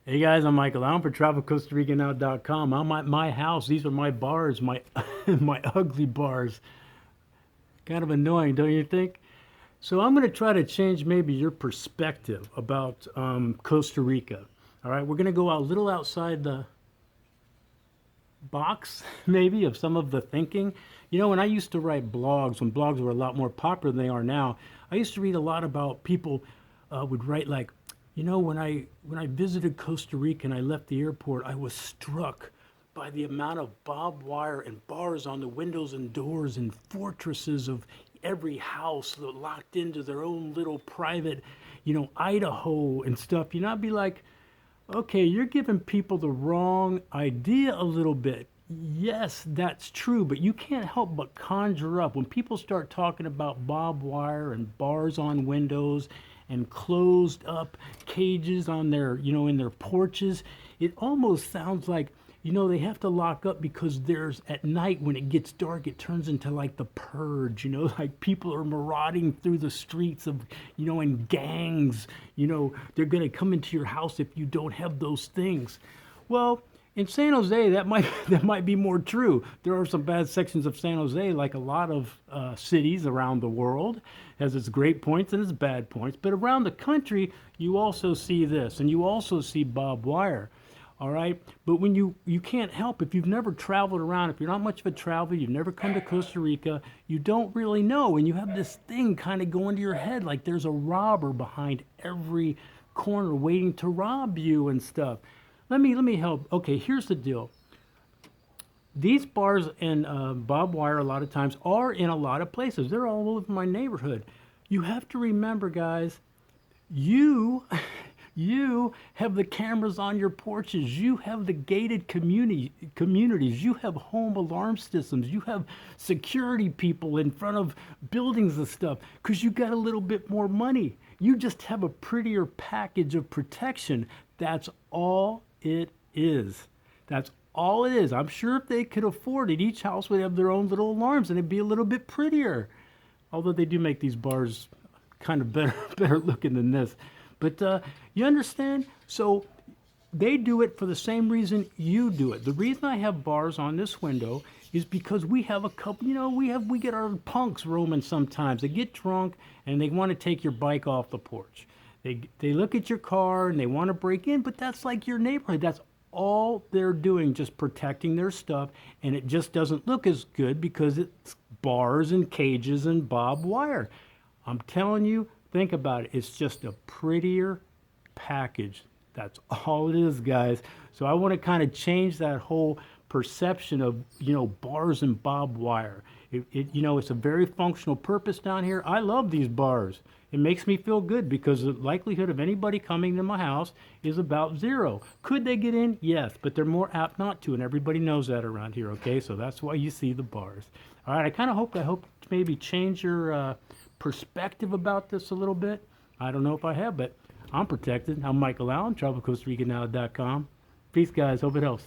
Hey guys, I'm Michael Allen for TravelCostaRicaNow.com. I'm at my house. These are my bars, my my ugly bars. Kind of annoying, don't you think? So I'm going to try to change maybe your perspective about Costa Rica. All right, we're going to go a little outside the box, maybe, of some of the thinking. You know, when I used to write blogs, when blogs were a lot more popular than they are now, I used to read a lot about people would write like, you know, when I visited Costa Rica and I left the airport, I was struck by the amount of barbed wire and bars on the windows and doors and fortresses of every house locked into their own little private, Idaho and stuff. You know, I'd be like, okay, you're giving people the wrong idea a little bit. Yes, that's true, but you can't help but conjure up when people start talking about barbed wire and bars on windows and closed up cages on their, in their porches. It almost sounds like, they have to lock up because there's at night when it gets dark, it turns into like the purge, like people are marauding through the streets of, in gangs, they're going to come into your house if you don't have those things. Well, in San Jose, that might that might be more true. There are some bad sections of San Jose, like a lot of cities around the world, has its great points and its bad points. But around the country, you also see this, and you also see barbed wire. All right, but when you can't help if you've never traveled around, if you're not much of a traveler, you've never come to Costa Rica, you don't really know, and you have this thing kind of going to your head like there's a robber behind every corner waiting to rob you and stuff. Let me help. Okay, here's the deal. These bars and barbed wire a lot of times are in a lot of places. They're all over my neighborhood. You have to remember, guys, you you have the cameras on your porches. You have the gated communities. You have home alarm systems. You have security people in front of buildings and stuff because you got a little bit more money. You just have a prettier package of protection. That's all it is. That's all it is. I'm sure if they could afford it, each house would have their own little alarms and it'd be a little bit prettier. Although they do make these bars kind of better better looking than this. But you understand? So they do it for the same reason you do it. The reason I have bars on this window is because we have a couple, we get our punks roaming sometimes. They get drunk and they want to take your bike off the porch. They look at your car and they want to break in, but that's like your neighborhood. That's all they're doing, just protecting their stuff, and it just doesn't look as good because it's bars and cages and barbed wire. I'm telling you, think about it. It's just a prettier package. That's all it is, guys. So I want to kind of change that whole perception of, bars and barbed wire. It's a very functional purpose down here. I love these bars. It makes me feel good because the likelihood of anybody coming to my house is about zero. Could they get in? Yes, but they're more apt not to, and everybody knows that around here, okay? So that's why you see the bars. All right, I hope to maybe change your perspective about this a little bit. I don't know if I have, but I'm protected. I'm Michael Allen, TravelCostaRicaNow.com. Peace, guys. Hope it helps.